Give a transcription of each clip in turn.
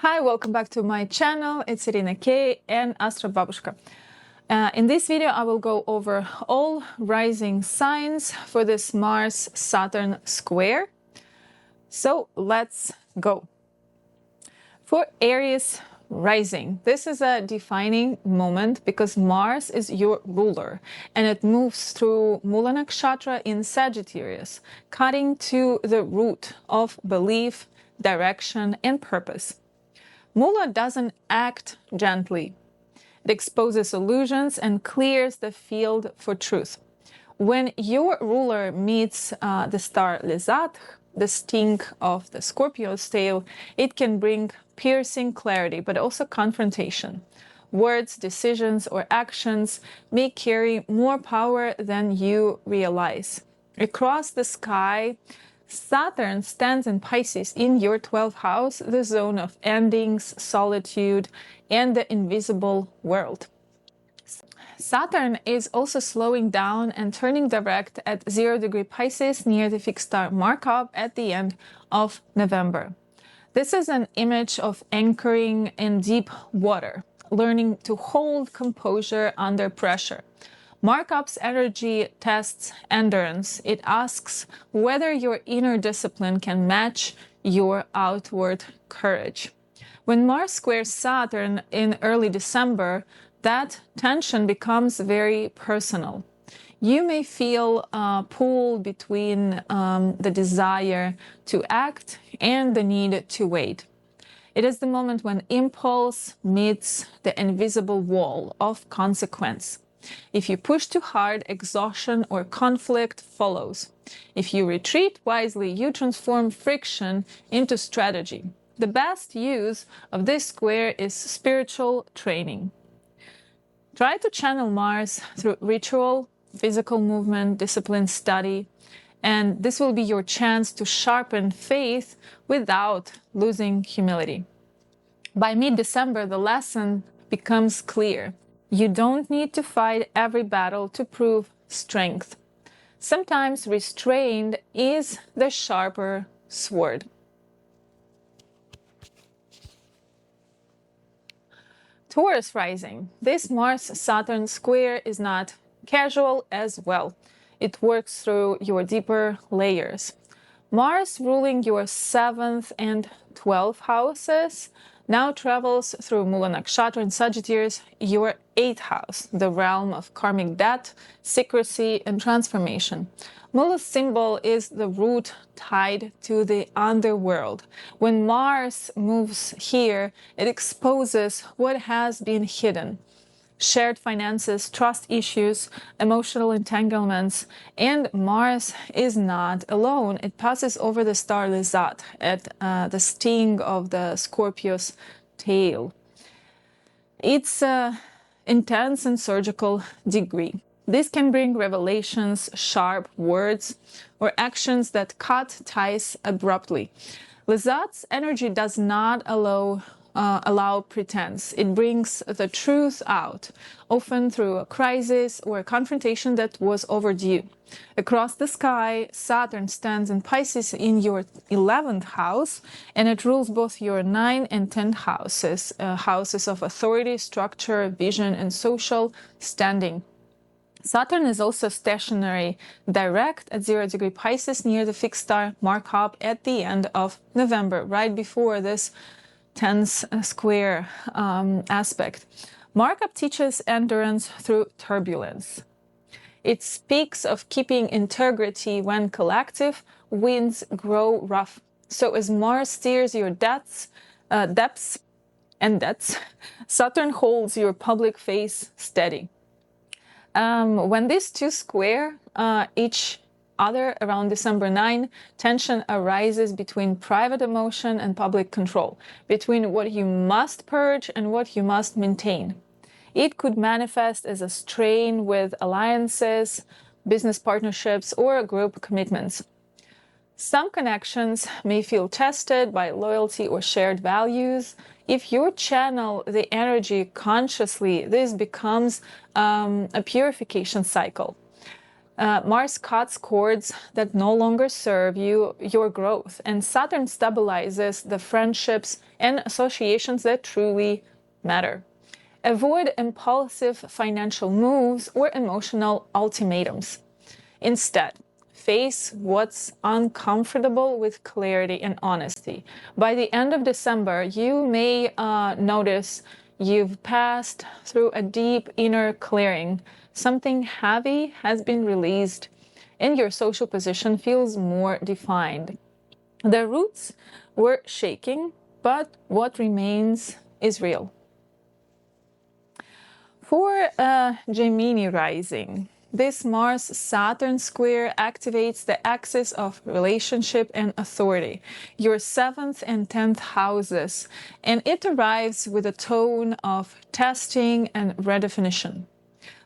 Hi, welcome back to my channel. It's Irina K and Astrobabushka. In this video, I will go over all rising signs for this Mars-Saturn square. So let's go. For Aries rising, this is a defining moment because Mars is your ruler and it moves through Mula Nakshatra in Sagittarius, cutting to the root of belief, direction, and purpose. Mula doesn't act gently. It exposes illusions and clears the field for truth. When your ruler meets the star Lesath, the sting of the Scorpio's tail, it can bring piercing clarity, but also confrontation. Words, decisions, or actions may carry more power than you realize. Across the sky, Saturn stands in Pisces in your 12th house, the zone of endings, solitude, and the invisible world. Saturn is also slowing down and turning direct at 0° Pisces near the fixed star Markab at the end of November. This is an image of anchoring in deep water, learning to hold composure under pressure. Markup's energy tests endurance. It asks whether your inner discipline can match your outward courage. When Mars squares Saturn in early December, that tension becomes very personal. You may feel pulled between the desire to act and the need to wait. It is the moment when impulse meets the invisible wall of consequence. If you push too hard, exhaustion or conflict follows. If you retreat wisely, you transform friction into strategy. The best use of this square is spiritual training. Try to channel Mars through ritual, physical movement, discipline, study, and this will be your chance to sharpen faith without losing humility. By mid-December, the lesson becomes clear. You don't need to fight every battle to prove strength. Sometimes restraint is the sharper sword. Taurus rising. This Mars-Saturn square is not casual as well. It works through your deeper layers. Mars, ruling your 7th and 12th houses, now travels through Mula Nakshatra in Sagittarius, your 8th house, the realm of karmic debt, secrecy, and transformation. Mula's symbol is the root tied to the underworld. When Mars moves here, it exposes what has been hidden. Shared finances, trust issues, emotional entanglements, and Mars is not alone. It passes over the star Lesath at the sting of the Scorpio's tail. It's intense and surgical degree. This can bring revelations, sharp words, or actions that cut ties abruptly. Lesath's energy does not allow pretense. It brings the truth out, often through a crisis or a confrontation that was overdue. Across the sky, Saturn stands in Pisces in your 11th house, and it rules both your 9th and 10th houses, houses of authority, structure, vision, and social standing. Saturn is also stationary direct at 0° Pisces near the fixed star Markab at the end of November, right before this tense square aspect. Markab teaches endurance through turbulence. It speaks of keeping integrity when collective winds grow rough. So as Mars steers your depths and debts, Saturn holds your public face steady. When these two square each other around December 9, tension arises between private emotion and public control, between what you must purge and what you must maintain. It could manifest as a strain with alliances, business partnerships, or group commitments. Some connections may feel tested by loyalty or shared values. If you channel the energy consciously, this becomes a purification cycle. Mars cuts cords that no longer serve your growth, and Saturn stabilizes the friendships and associations that truly matter. Avoid impulsive financial moves or emotional ultimatums. Instead, face what's uncomfortable with clarity and honesty. By the end of December, you may notice you've passed through a deep inner clearing. Something heavy has been released, and your social position feels more defined. The roots were shaking, but what remains is real. For Gemini rising, this Mars-Saturn square activates the axis of relationship and authority, your 7th and 10th houses, and it arrives with a tone of testing and redefinition.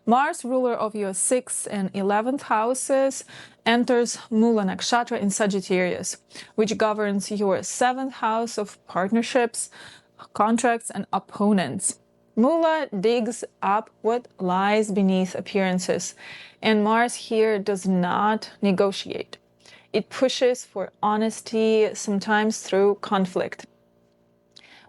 Mars, ruler of your 6th and 11th houses, enters Mula Nakshatra in Sagittarius, which governs your 7th house of partnerships, contracts, and opponents. Mula digs up what lies beneath appearances, and Mars here does not negotiate. It pushes for honesty, sometimes through conflict.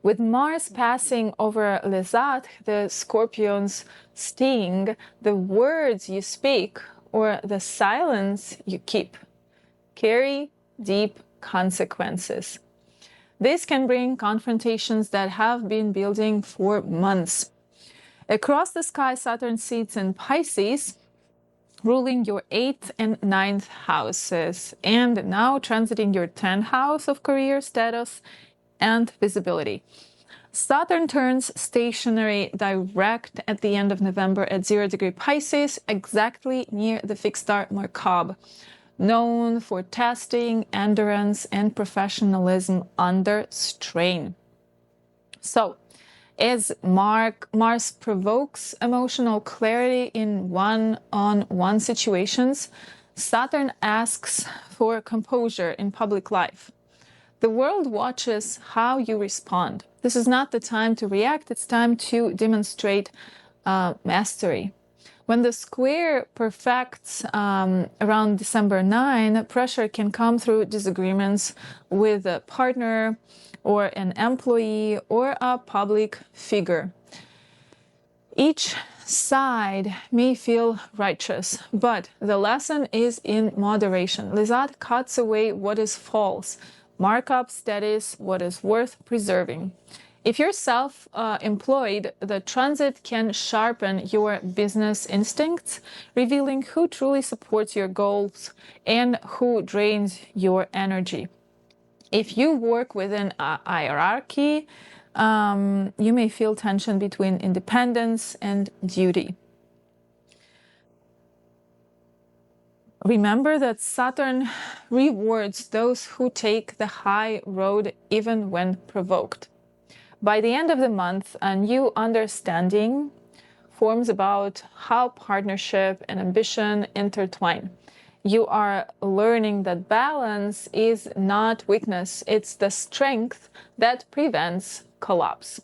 With Mars passing over Lesath, the Scorpion's sting, the words you speak or the silence you keep carry deep consequences. This can bring confrontations that have been building for months. Across the sky, Saturn sits in Pisces, ruling your 8th and 9th houses, and now transiting your 10th house of career status and visibility. Saturn turns stationary direct at the end of November at 0° Pisces, exactly near the fixed star Markab, known for testing, endurance, and professionalism under strain. So, as Mars provokes emotional clarity in one-on-one situations, Saturn asks for composure in public life. The world watches how you respond. This is not the time to react, it's time to demonstrate mastery. When the square perfects around December 9, pressure can come through disagreements with a partner or an employee or a public figure. Each side may feel righteous, but the lesson is in moderation. Lesath cuts away what is false. Markab steadies what is worth preserving. If you're self-employed, the transit can sharpen your business instincts, revealing who truly supports your goals and who drains your energy. If you work within a hierarchy, you may feel tension between independence and duty. Remember that Saturn rewards those who take the high road even when provoked. By the end of the month, a new understanding forms about how partnership and ambition intertwine. You are learning that balance is not weakness, it's the strength that prevents collapse.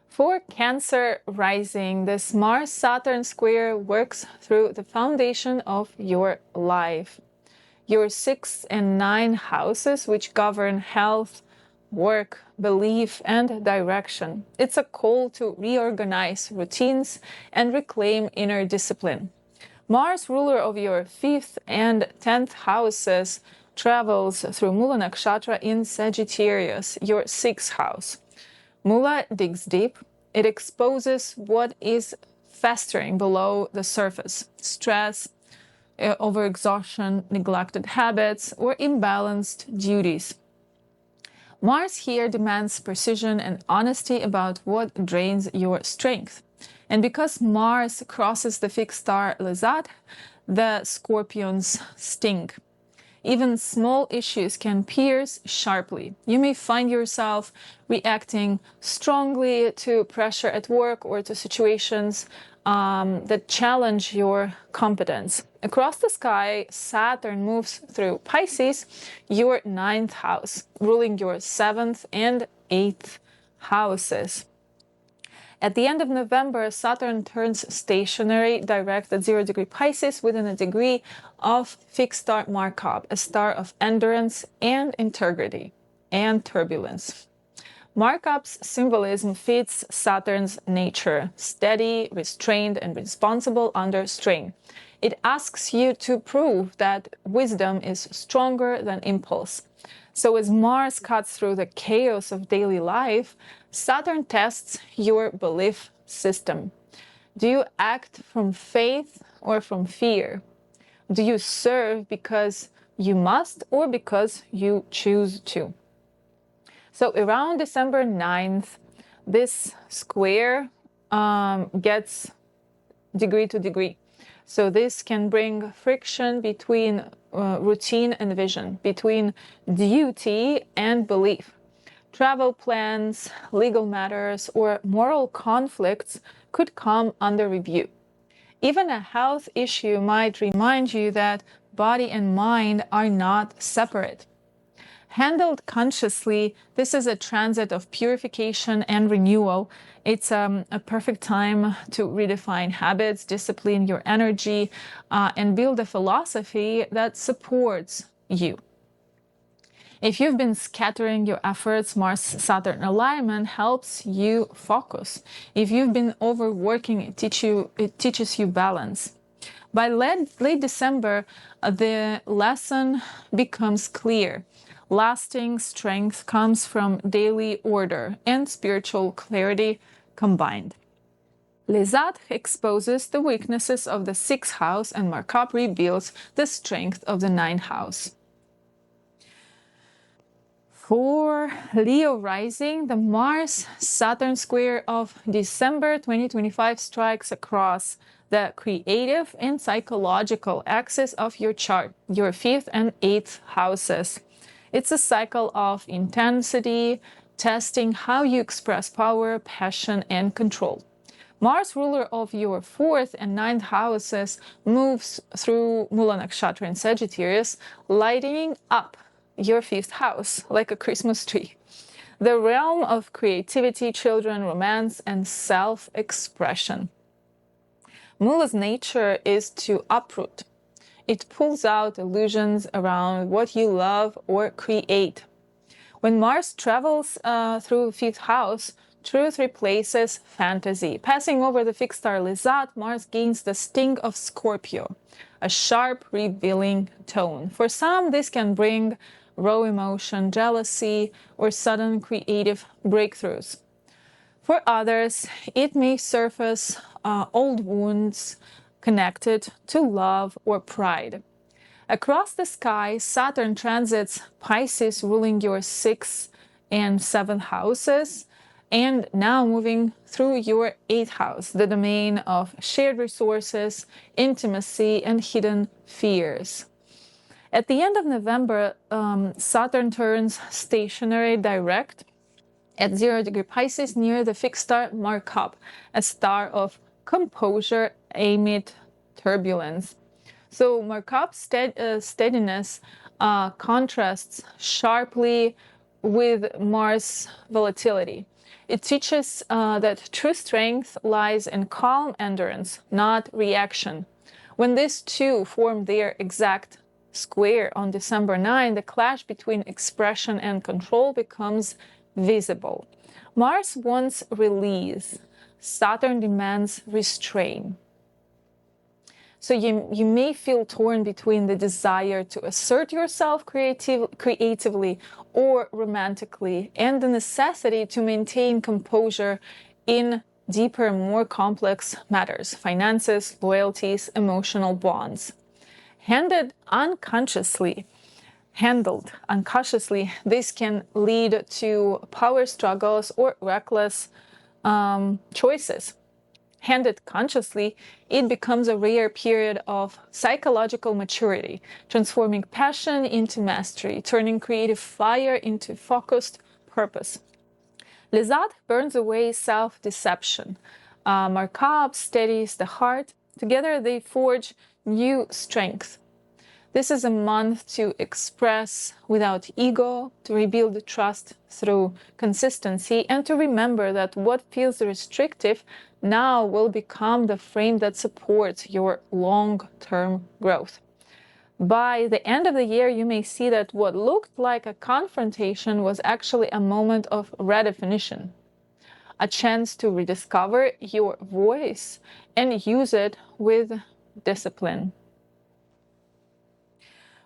For Cancer rising, this Mars-Saturn square works through the foundation of your life. Your 6 and 9 houses, which govern health, work, belief, and direction. It's a call to reorganize routines and reclaim inner discipline. Mars, ruler of your 5th and 10th houses, travels through Mula Nakshatra in Sagittarius, your 6th house. Mula digs deep. It exposes what is festering below the surface: stress, overexhaustion, neglected habits, or imbalanced duties. Mars here demands precision and honesty about what drains your strength. And because Mars crosses the fixed star Lesath, the Scorpions sting. Even small issues can pierce sharply. You may find yourself reacting strongly to pressure at work or to situations that challenge your competence. Across the sky, Saturn moves through Pisces, your 9th house, ruling your 7th and 8th houses. At the end of November, Saturn turns stationary direct at 0 degree Pisces within a degree of fixed star Markab, a star of endurance and integrity and turbulence. Markab's symbolism fits Saturn's nature, steady, restrained, and responsible under strain. It asks you to prove that wisdom is stronger than impulse. So as Mars cuts through the chaos of daily life, Saturn tests your belief system. Do you act from faith or from fear? Do you serve because you must or because you choose to? So around December 9th, this square gets degree to degree. So this can bring friction between routine and vision, between duty and belief. Travel plans, legal matters, or moral conflicts could come under review. Even a health issue might remind you that body and mind are not separate. Handled consciously, this is a transit of purification and renewal. It's a perfect time to redefine habits, discipline your energy, and build a philosophy that supports you. If you've been scattering your efforts, Mars-Saturn alignment helps you focus. If you've been overworking, it teaches you balance. By late December, the lesson becomes clear. Lasting strength comes from daily order and spiritual clarity combined. Lesath exposes the weaknesses of the 6th house and Markab reveals the strength of the 9th house. For Leo rising, the Mars-Saturn square of December 2025 strikes across the creative and psychological axis of your chart, your 5th and 8th houses. It's a cycle of intensity, testing how you express power, passion, and control. Mars, ruler of your 4th and 9th houses, moves through Mula Nakshatra in Sagittarius, lighting up your 5th house like a Christmas tree. The realm of creativity, children, romance, and self-expression. Mula's nature is to uproot. It pulls out illusions around what you love or create. When Mars travels through 5th house, truth replaces fantasy. Passing over the fixed star Lesath, Mars gains the sting of Scorpio, a sharp, revealing tone. For some, this can bring raw emotion, jealousy, or sudden creative breakthroughs. For others, it may surface old wounds connected to love or pride. Across the sky, Saturn transits Pisces, ruling your 6th and 7th houses, and now moving through your 8th house, the domain of shared resources, intimacy, and hidden fears. At the end of November, Saturn turns stationary direct at 0 degree Pisces near the fixed star Markab, a star of composure amid turbulence. So Markab's steadiness contrasts sharply with Mars' volatility. It teaches that true strength lies in calm endurance, not reaction. When these two form their exact square on December 9, the clash between expression and control becomes visible. Mars wants release. Saturn demands restraint. So you may feel torn between the desire to assert yourself creatively or romantically and the necessity to maintain composure in deeper, more complex matters, finances, loyalties, emotional bonds. Handled unconsciously, this can lead to power struggles or reckless choices. Handled consciously, it becomes a rare period of psychological maturity, transforming passion into mastery, turning creative fire into focused purpose. Lesath burns away self-deception. Markab steadies the heart. Together they forge new strength. This is a month to express without ego, to rebuild trust through consistency, and to remember that what feels restrictive now will become the frame that supports your long-term growth. By the end of the year, you may see that what looked like a confrontation was actually a moment of redefinition, a chance to rediscover your voice and use it with discipline.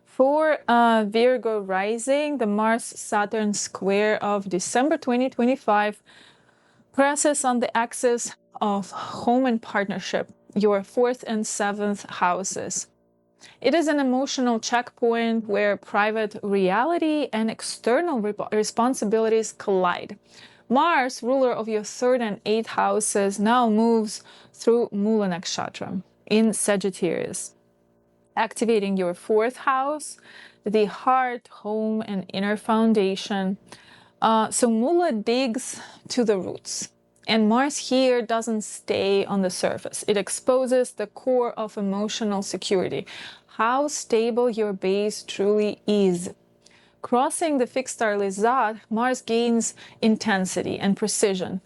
For Virgo rising, the Mars-Saturn square of December 2025 presses on the axis of home and partnership, your 4th and 7th houses. It is an emotional checkpoint where private reality and external responsibilities collide. Mars, ruler of your 3rd and 8th houses, now moves through Mula Nakshatra in Sagittarius, activating your 4th house, the heart, home, and inner foundation. So Mula digs to the roots. And Mars here doesn't stay on the surface. It exposes the core of emotional security, how stable your base truly is. Crossing the fixed star Lesath, Mars gains intensity and precision,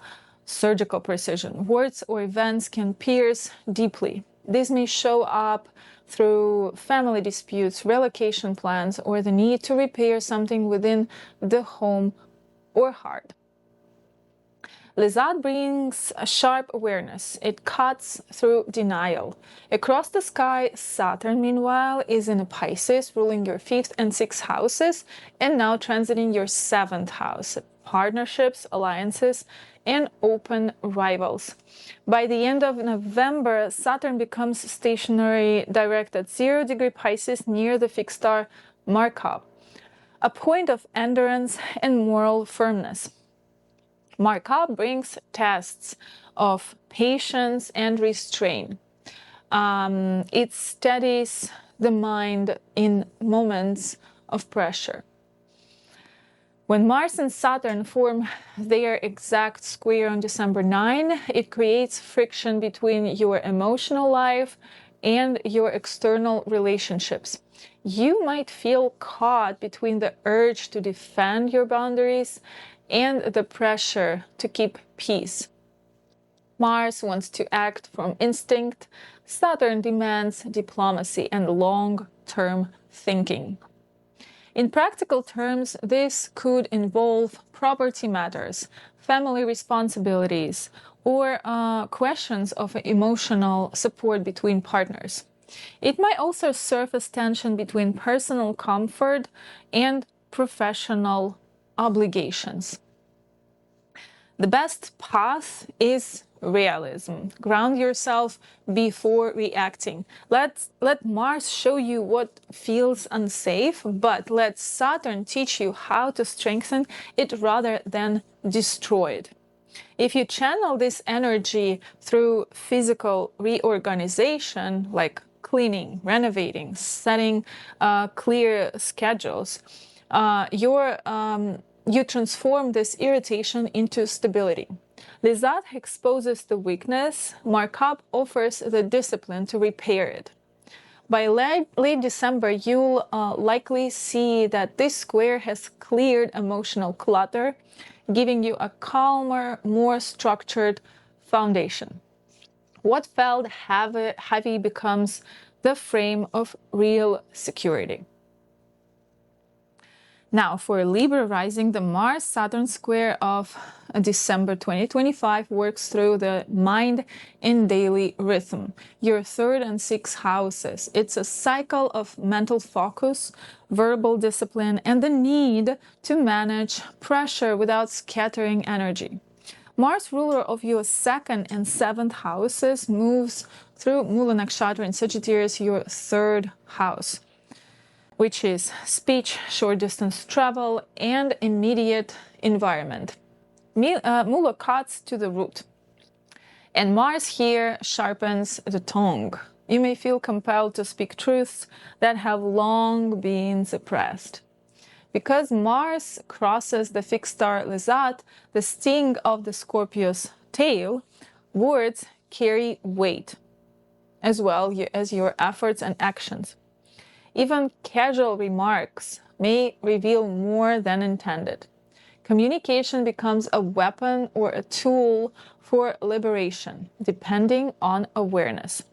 surgical precision. Words or events can pierce deeply. This may show up through family disputes, relocation plans, or the need to repair something within the home or heart. Lesath brings a sharp awareness. It cuts through denial. Across the sky, Saturn, meanwhile, is in a Pisces, ruling your 5th and 6th houses, and now transiting your 7th house, partnerships, alliances, and open rivals. By the end of November, Saturn becomes stationary direct at 0° Pisces near the fixed star Markab, a point of endurance and moral firmness. Markab brings tests of patience and restraint. It steadies the mind in moments of pressure. When Mars and Saturn form their exact square on December 9, it creates friction between your emotional life and your external relationships. You might feel caught between the urge to defend your boundaries and the pressure to keep peace. Mars wants to act from instinct. Saturn demands diplomacy and long-term thinking. In practical terms, this could involve property matters, family responsibilities, or questions of emotional support between partners. It might also surface tension between personal comfort and professional obligations. The best path is realism. Ground yourself before reacting. Let Mars show you what feels unsafe, but let Saturn teach you how to strengthen it rather than destroy it. If you channel this energy through physical reorganization, like cleaning, renovating, setting clear schedules, you transform this irritation into stability. Lesath exposes the weakness. Markab offers the discipline to repair it. By late December, you'll likely see that this square has cleared emotional clutter, giving you a calmer, more structured foundation. What felt heavy becomes the frame of real security. Now, for Libra rising, the Mars-Saturn square of December 2025 works through the mind and daily rhythm, your 3rd and 6th houses. It's a cycle of mental focus, verbal discipline, and the need to manage pressure without scattering energy. Mars, ruler of your 2nd and 7th houses, moves through Mula Nakshatra in Sagittarius, your 3rd house, which is speech, short-distance travel, and immediate environment. Mula cuts to the root, and Mars here sharpens the tongue. You may feel compelled to speak truths that have long been suppressed. Because Mars crosses the fixed star Lesath, the sting of the Scorpio's tail, words carry weight, as well as your efforts and actions. Even casual remarks may reveal more than intended. Communication becomes a weapon or a tool for liberation, depending on awareness.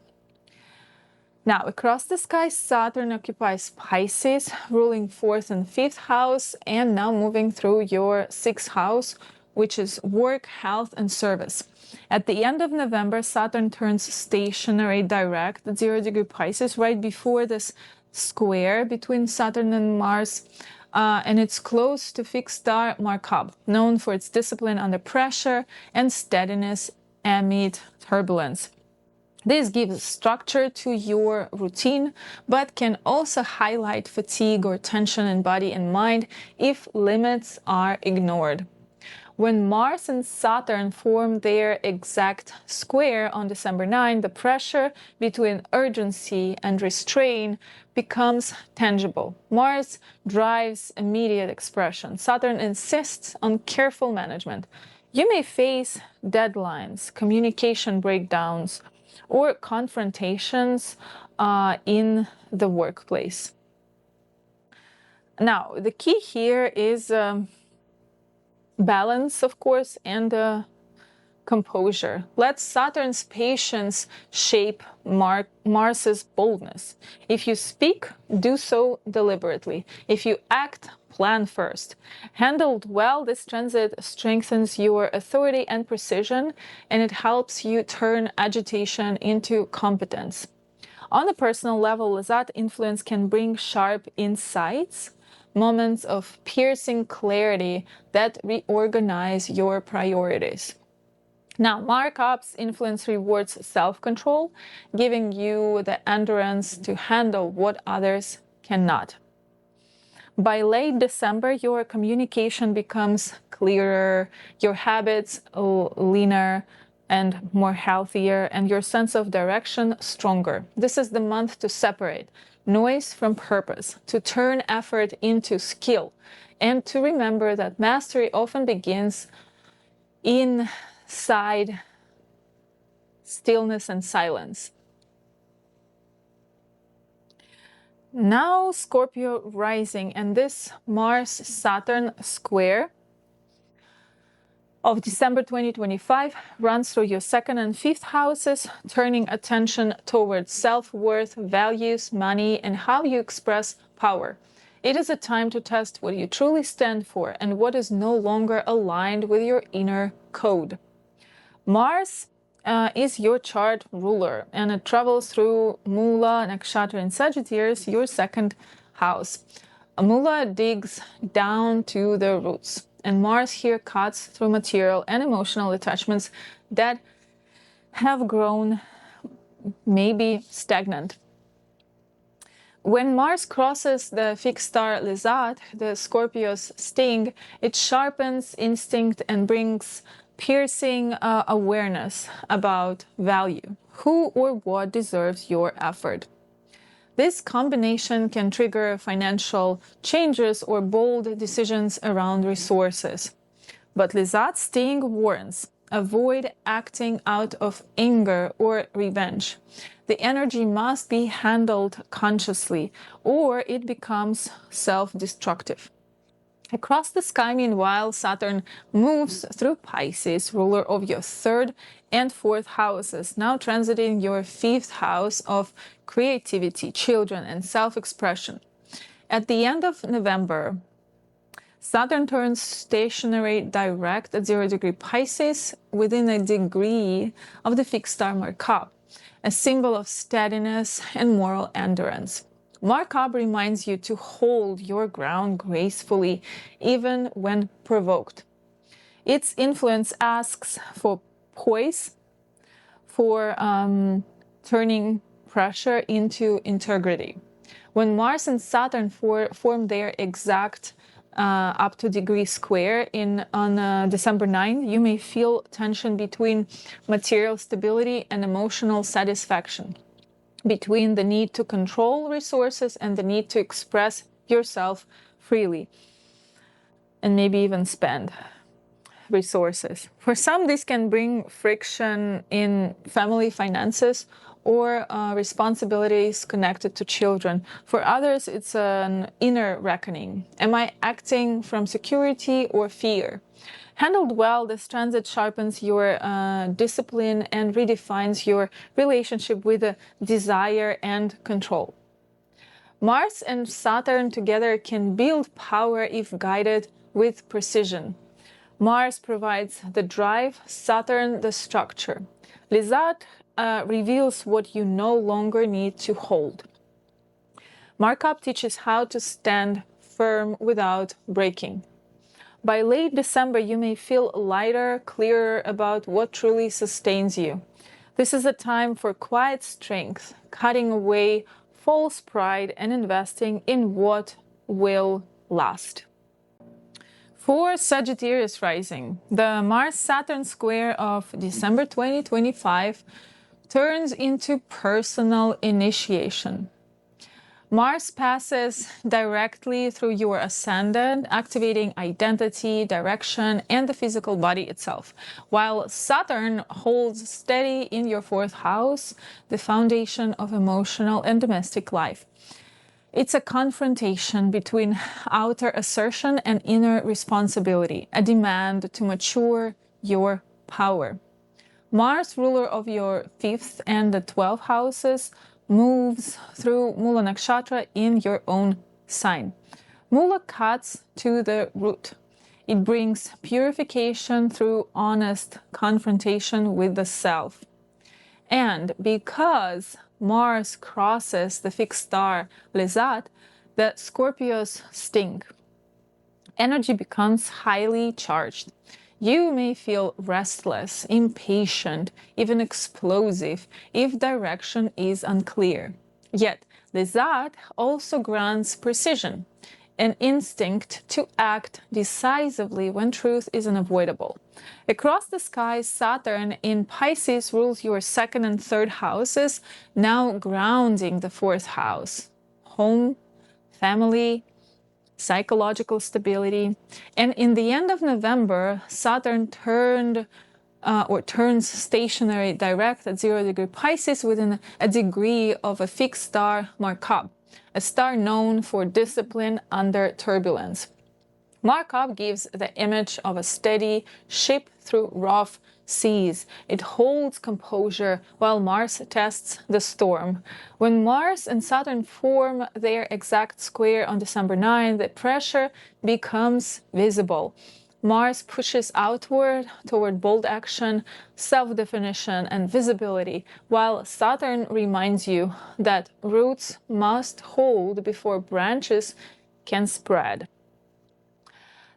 Now, across the sky, Saturn occupies Pisces, ruling 4th and 5th house, and now moving through your 6th house, which is work, health, and service. At the end of November, Saturn turns stationary direct at 0° Pisces, right before this square between Saturn and Mars, and it's close to fixed star Markab, known for its discipline under pressure and steadiness amid turbulence. This gives structure to your routine, but can also highlight fatigue or tension in body and mind if limits are ignored. When Mars and Saturn form their exact square on December 9, the pressure between urgency and restraint becomes tangible. Mars drives immediate expression. Saturn insists on careful management. You may face deadlines, communication breakdowns, or confrontations in the workplace. Now, the key here is balance, of course, and composure. Let Saturn's patience shape Mars's boldness. If you speak, do so deliberately. If you act, plan first. Handled well, this transit strengthens your authority and precision, and it helps you turn agitation into competence. On a personal level, Lesath influence can bring sharp insights, moments of piercing clarity that reorganize your priorities. Now, Markab's influence rewards self-control, giving you the endurance to handle what others cannot. By late December, your communication becomes clearer, your habits leaner and more healthier, and your sense of direction stronger. This is the month to separate noise from purpose, to turn effort into skill, and to remember that mastery often begins inside stillness and silence. Now Scorpio rising, and this Mars-Saturn square of December 2025 runs through your 2nd and 5th houses, turning attention towards self-worth, values, money, and how you express power. It is a time to test what you truly stand for and what is no longer aligned with your inner code. Mars is your chart ruler, and it travels through Mula Nakshatra in Sagittarius, your 2nd house. Mula digs down to the roots, and Mars here cuts through material and emotional attachments that have grown maybe stagnant. When Mars crosses the fixed star Lesath, the Scorpio's sting, it sharpens instinct and brings piercing awareness about value, who or what deserves your effort. This combination can trigger financial changes or bold decisions around resources. But Lesath's sting warns, avoid acting out of anger or revenge. The energy must be handled consciously, or it becomes self-destructive. Across the sky, meanwhile, Saturn moves through Pisces, ruler of your 3rd and 4th houses, now transiting your 5th house of creativity, children, and self-expression. At the end of November, Saturn turns stationary direct at 0° Pisces within a degree of the fixed star Markab, a symbol of steadiness and moral endurance. Markab reminds you to hold your ground gracefully, even when provoked. Its influence asks for poise, for turning pressure into integrity. When Mars and Saturn form their exact up to degree square on December 9th, you may feel tension between material stability and emotional satisfaction, between the need to control resources and the need to express yourself freely, and maybe even spend. resources. For some, this can bring friction in family finances or responsibilities connected to children. For others, it's an inner reckoning. Am I acting from security or fear? Handled well, this transit sharpens your discipline and redefines your relationship with desire and control. Mars and Saturn together can build power if guided with precision. Mars provides the drive, Saturn the structure. Lesath reveals what you no longer need to hold. Markab teaches how to stand firm without breaking. By late December, you may feel lighter, clearer about what truly sustains you. This is a time for quiet strength, cutting away false pride and investing in what will last. For Sagittarius rising, the Mars-Saturn square of December 2025 turns into personal initiation. Mars passes directly through your ascendant, activating identity, direction, and the physical body itself, while Saturn holds steady in your 4th house, the foundation of emotional and domestic life. It's a confrontation between outer assertion and inner responsibility, a demand to mature your power. Mars, ruler of your 5th and the 12th houses, moves through Mula Nakshatra in your own sign. Mula cuts to the root. It brings purification through honest confrontation with the self. And because Mars crosses the fixed star Lesath, the Scorpios sting. Energy becomes highly charged. You may feel restless, impatient, even explosive if direction is unclear. Yet, Lesath also grants precision, an instinct to act decisively when truth is unavoidable. Across the sky, Saturn in Pisces rules your 2nd and 3rd houses, now grounding the 4th house. Home, family, psychological stability. And in the end of November, Saturn turns stationary direct at 0 degree Pisces within a degree of a fixed star Markab, a star known for discipline under turbulence. Markab gives the image of a steady ship through rough seas. It holds composure while Mars tests the storm. When Mars and Saturn form their exact square on December 9, the pressure becomes visible. Mars pushes outward toward bold action, self-definition, and visibility, while Saturn reminds you that roots must hold before branches can spread.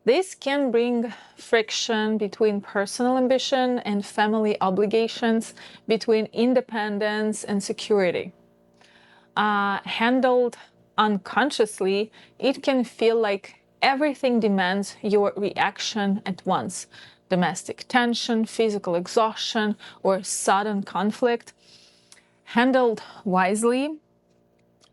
This can bring friction between personal ambition and family obligations, between independence and security. Handled unconsciously, it can feel like everything demands your reaction at once. Domestic tension, physical exhaustion, or sudden conflict. Handled wisely,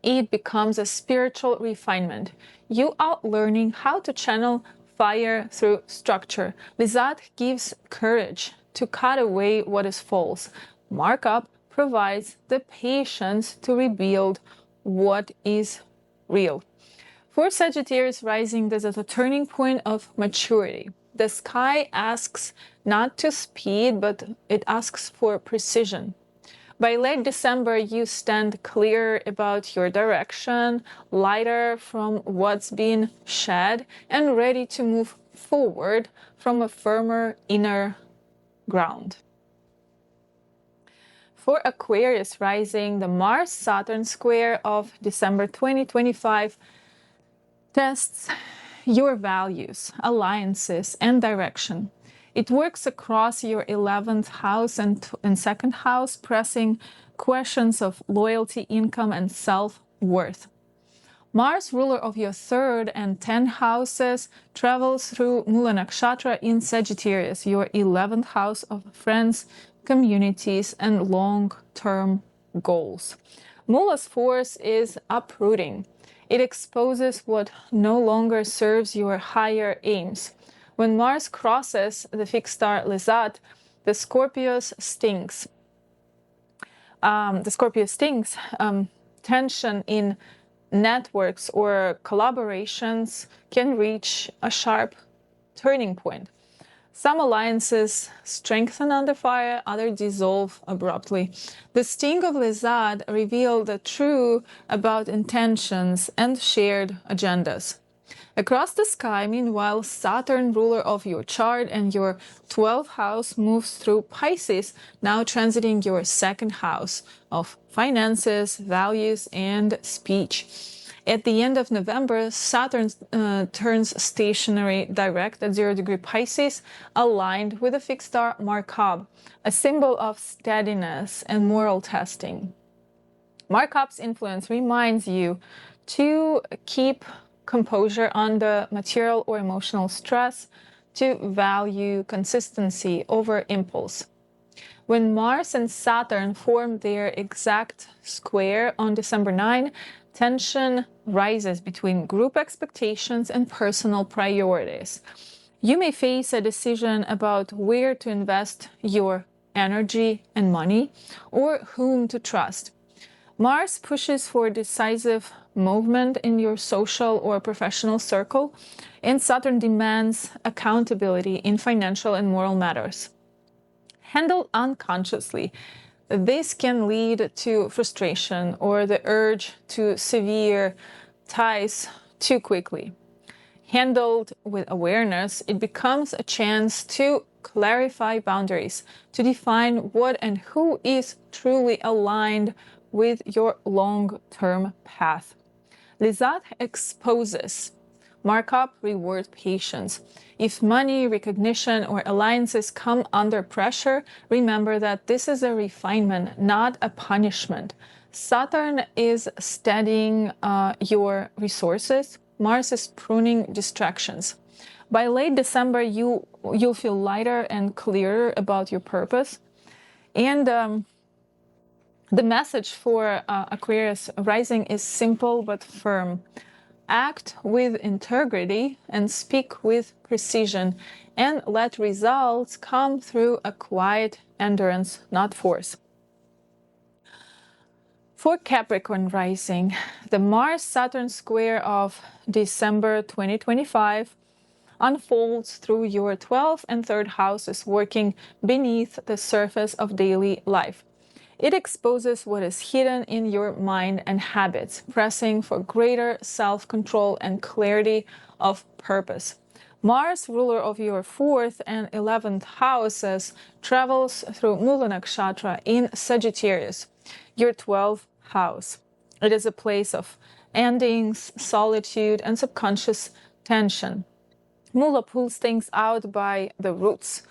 it becomes a spiritual refinement. You are learning how to channel fire through structure. Lesath gives courage to cut away what is false. Markab provides the patience to rebuild what is real. For Sagittarius rising, there's a turning point of maturity. The sky asks not to speed, but it asks for precision. By late December, you stand clear about your direction, lighter from what's been shed, and ready to move forward from a firmer inner ground. For Aquarius rising, the Mars-Saturn square of December 2025 tests your values, alliances, and direction. It works across your 11th house and 2nd house, pressing questions of loyalty, income, and self-worth. Mars, ruler of your 3rd and 10th houses, travels through Mula Nakshatra in Sagittarius, your 11th house of friends, communities, and long-term goals. Mula's force is uprooting. It exposes what no longer serves your higher aims. When Mars crosses the fixed star Lesath, the Scorpio stings. Tension in networks or collaborations can reach a sharp turning point. Some alliances strengthen under fire, others dissolve abruptly. The sting of Lesath revealed the truth about intentions and shared agendas. Across the sky, meanwhile, Saturn, ruler of your chart and your 12th house, moves through Pisces, now transiting your second house of finances, values, and speech. At the end of November, Saturn turns stationary direct at 0 degree Pisces, aligned with the fixed star Markab, a symbol of steadiness and moral testing. Markab's influence reminds you to keep composure under material or emotional stress, to value consistency over impulse. When Mars and Saturn form their exact square on December 9, tension rises between group expectations and personal priorities. You may face a decision about where to invest your energy and money, or whom to trust. Mars pushes for decisive movement in your social or professional circle, and Saturn demands accountability in financial and moral matters. Handled unconsciously, this can lead to frustration or the urge to sever ties too quickly. Handled with awareness, it becomes a chance to clarify boundaries, to define what and who is truly aligned with your long-term path. Lesath exposes. Markab rewards patience. If money, recognition, or alliances come under pressure, remember that this is a refinement, not a punishment. Saturn is steadying your resources. Mars is pruning distractions. By late December, you'll feel lighter and clearer about your purpose. And the message for Aquarius rising is simple but firm. Act with integrity and speak with precision, and let results come through a quiet endurance, not force. For Capricorn rising, the Mars-Saturn square of December 2025 unfolds through your 12th and 3rd houses, working beneath the surface of daily life. It exposes what is hidden in your mind and habits, pressing for greater self-control and clarity of purpose. Mars, ruler of your 4th and 11th houses, travels through Mula Nakshatra in Sagittarius, your 12th house. It is a place of endings, solitude, and subconscious tension. Mula pulls things out by the roots.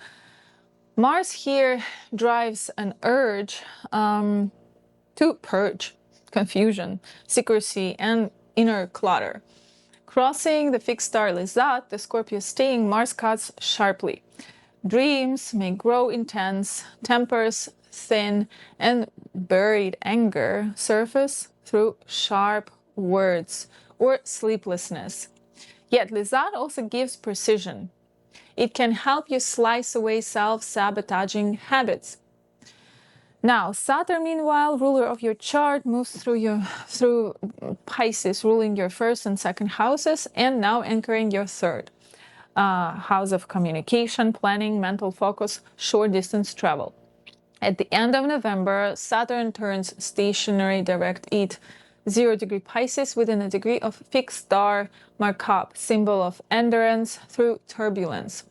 Mars here drives an urge to purge confusion, secrecy, and inner clutter. Crossing the fixed star Lesath, the Scorpio sting, Mars cuts sharply. Dreams may grow intense, tempers thin, and buried anger surface through sharp words or sleeplessness. Yet Lesath also gives precision. It can help you slice away self-sabotaging habits. Now, Saturn, meanwhile, ruler of your chart, moves through Pisces, ruling your 1st and 2nd houses, and now anchoring your 3rd house of communication, planning, mental focus, short-distance travel. At the end of November, Saturn turns stationary direct at 0 degree Pisces within a degree of fixed star Markab, symbol of endurance through turbulence.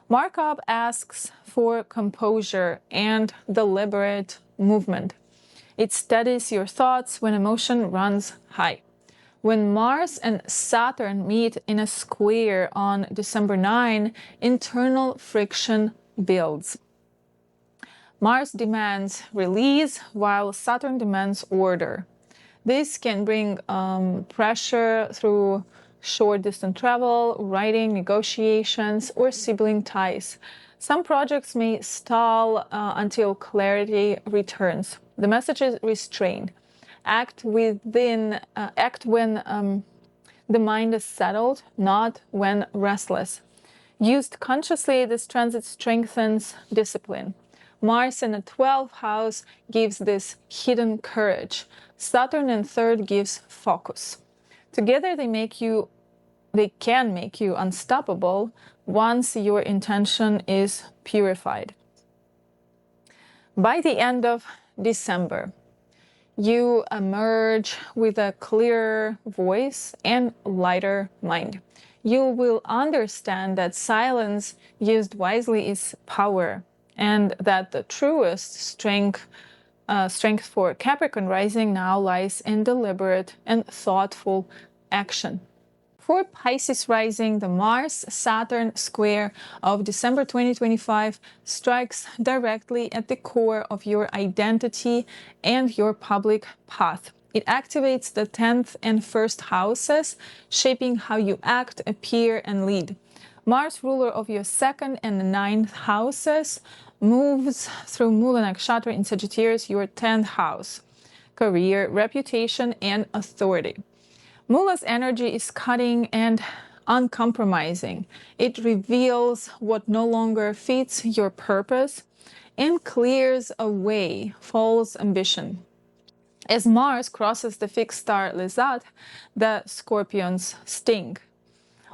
Markab asks for composure and deliberate movement. It steadies your thoughts when emotion runs high. When Mars and Saturn meet in a square on December 9, internal friction builds. Mars demands release, while Saturn demands order. This can bring pressure through short-distance travel, writing, negotiations, or sibling ties. Some projects may stall until clarity returns. The message is restrained. Act when the mind is settled, not when restless. Used consciously, this transit strengthens discipline. Mars in the 12th house gives this hidden courage. Saturn in 3rd gives focus. Together they can make you unstoppable once your intention is purified. By the end of December, you emerge with a clearer voice and lighter mind. You will understand that silence used wisely is power, and that the truest strength for Capricorn rising now lies in deliberate and thoughtful action. For Pisces rising, the Mars-Saturn square of December 2025 strikes directly at the core of your identity and your public path. It activates the 10th and 1st houses, shaping how you act, appear, and lead. Mars, ruler of your 2nd and 9th houses, moves through Mula Nakshatra in Sagittarius, your 10th house, career, reputation, and authority. Mula's energy is cutting and uncompromising. It reveals what no longer fits your purpose and clears away false ambition. As Mars crosses the fixed star Lesath, the scorpions sting.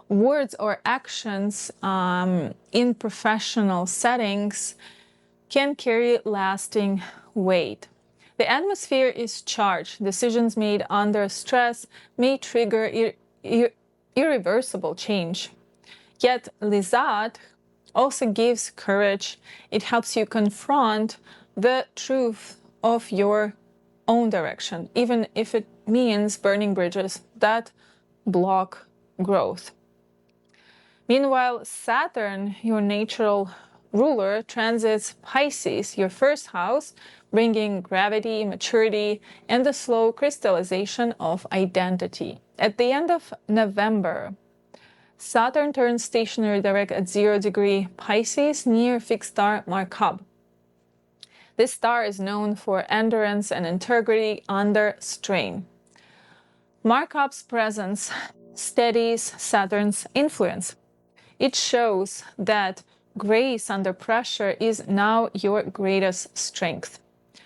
Words or actions in professional settings can carry lasting weight. The atmosphere is charged. Decisions made under stress may trigger irreversible change. Yet Lesath also gives courage. It helps you confront the truth of your own direction, even if it means burning bridges that block growth. Meanwhile, Saturn, your natural ruler, transits Pisces, your 1st house, bringing gravity, maturity, and the slow crystallization of identity. At the end of November, Saturn turns stationary direct at 0 degree Pisces near fixed star Markab. This star is known for endurance and integrity under strain. Markab's presence steadies Saturn's influence. It shows that grace under pressure is now your greatest strength.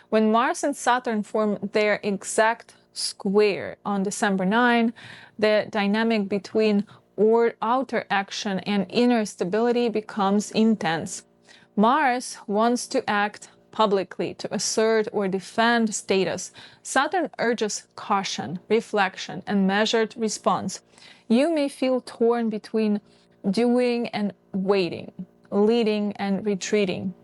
When Mars and Saturn form their exact square on December 9, the dynamic between outer action and inner stability becomes intense. Mars wants to act publicly, to assert or defend status. Saturn urges caution, reflection, and measured response. You may feel torn between doing and waiting, leading and retreating.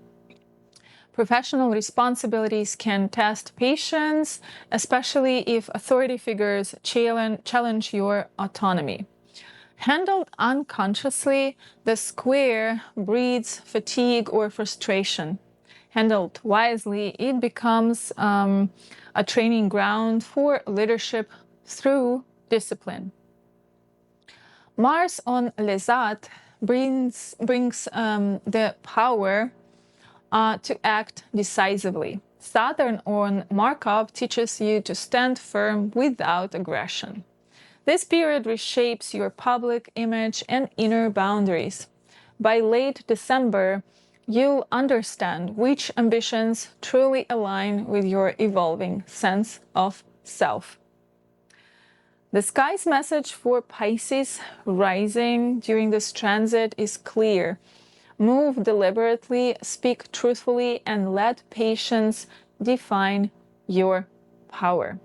Professional responsibilities can test patience, especially if authority figures challenge your autonomy. Handled unconsciously, the square breeds fatigue or frustration. Handled wisely, it becomes a training ground for leadership through discipline. Mars on Lesath brings the power to act decisively. Saturn on Markab teaches you to stand firm without aggression. This period reshapes your public image and inner boundaries. By late December, you'll understand which ambitions truly align with your evolving sense of self. The sky's message for Pisces rising during this transit is clear. Move deliberately, speak truthfully, and let patience define your power.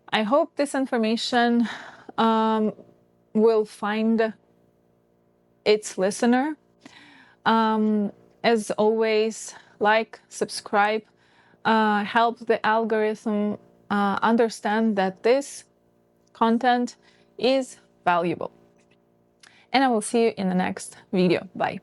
I hope this information will find its listener. As always, like, subscribe, help the algorithm understand that this content is valuable. And I will see you in the next video. Bye.